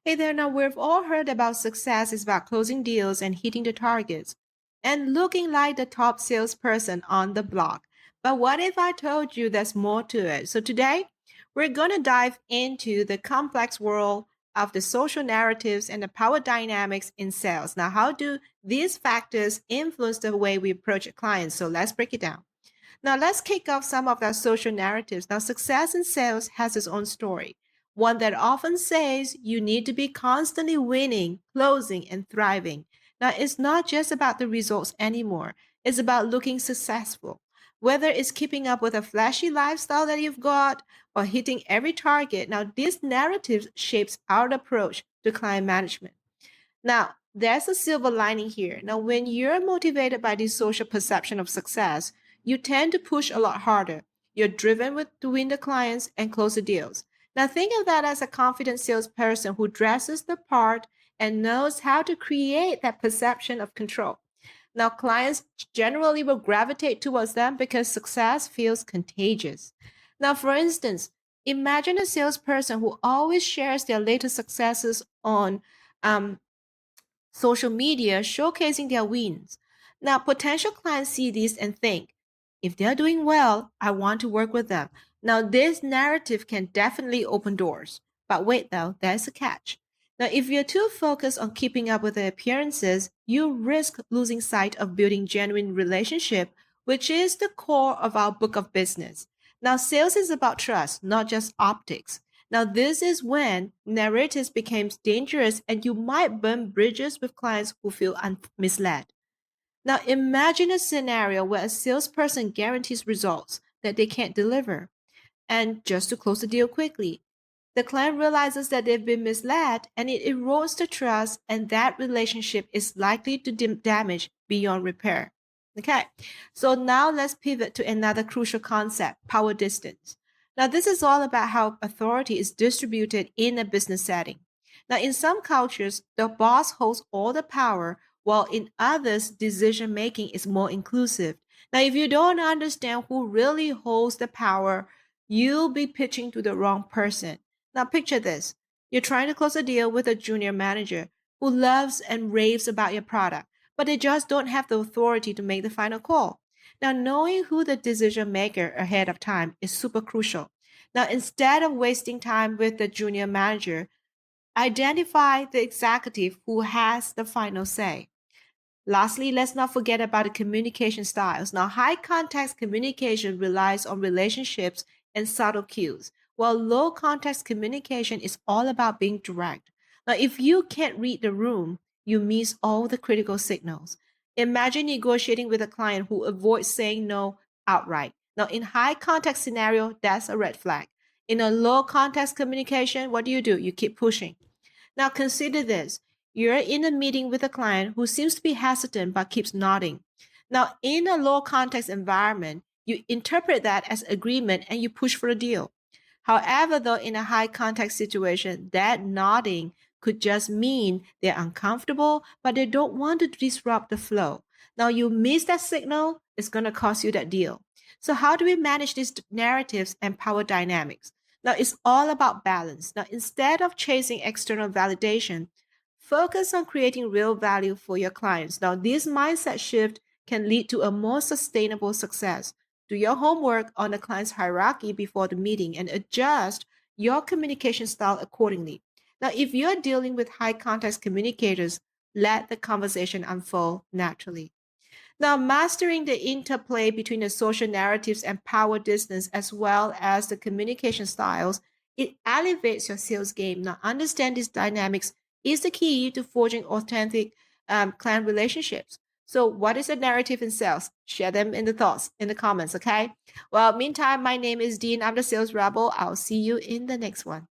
Hey there, now we've all heard about success is about closing deals and hitting the targets and looking like the top salesperson on the block. But what if I told you there's more to it? So today, we're going to dive into the complex world of the social narratives and the power dynamics in sales. Now, how do these factors influence the way we approach clients? So let's break it down. Now, let's kick off some of our social narratives. Now, success in sales has its own story, one that often says you need to be constantly winning, closing, and thriving. Now, it's not just about the results anymore, it's about looking successful. Whether it's keeping up with a flashy lifestyle that you've got or hitting every target, now this narrative shapes our approach to client management. Now, there's a silver lining here. Now, when you're motivated by this social perception of success, you tend to push a lot harder. You're driven to win the clients and close the deals. Now, think of that as a confident salesperson who dresses the part and knows how to create that perception of control. Now, clients generally will gravitate towards them because success feels contagious. Now, for instance, imagine a salesperson who always shares their latest successes on um, social media showcasing their wins. Now, potential clients see this and think, if they're doing well, I want to work with them. Now, this narrative can definitely open doors. But wait, though, there's a catch. Now, if you're too focused on keeping up with the appearances, you risk losing sight of building genuine relationship, which is the core of our book of business. Now, sales is about trust, not just optics. Now, this is when narratives becomes dangerous and you might burn bridges with clients who feel misled. Now, imagine a scenario where a salesperson guarantees results that they can't deliver and just to close the deal quickly. The client realizes that they've been misled and it erodes the trust, and that relationship is likely to damage beyond repair. Okay, so now let's pivot to another crucial concept, power distance. Now, this is all about how authority is distributed in a business setting. Now, in some cultures, the boss holds all the power, while in others, decision making is more inclusive. Now, if you don't understand who really holds the power, you'll be pitching to the wrong person. Now, picture this: you're trying to close a deal with a junior manager who loves and raves about your product, but they just don't have the authority to make the final call. Now, knowing who the decision maker ahead of time is super crucial. Now, instead of wasting time with the junior manager, identify the executive who has the final say. Lastly, let's not forget about the communication styles. Now, high context communication relies on relationships and subtle cues, while low context communication is all about being direct. Now, if you can't read the room, you miss all the critical signals. Imagine negotiating with a client who avoids saying no outright. Now, in high context scenario, that's a red flag. In a low context communication, what do? You keep pushing. Now consider this. You're in a meeting with a client who seems to be hesitant but keeps nodding. Now, in a low context environment, you interpret that as agreement and you push for a deal. However, though, in a high context situation, that nodding could just mean they're uncomfortable, but they don't want to disrupt the flow. Now, you miss that signal, it's going to cost you that deal. So, how do we manage these narratives and power dynamics? Now, it's all about balance. Now, instead of chasing external validation, focus on creating real value for your clients. Now, this mindset shift can lead to a more sustainable success. Do your homework on the client's hierarchy before the meeting and adjust your communication style accordingly. Now, if you're dealing with high context communicators, let the conversation unfold naturally. Now, mastering the interplay between the social narratives and power distance, as well as the communication styles, it elevates your sales game. Now, understand these dynamics is the key to forging authentic client relationships. So, what is the narrative in sales? Share them in the thoughts in the comments, okay? Well, meantime, my name is Dean. I'm the Sales Rebel. I'll see you in the next one.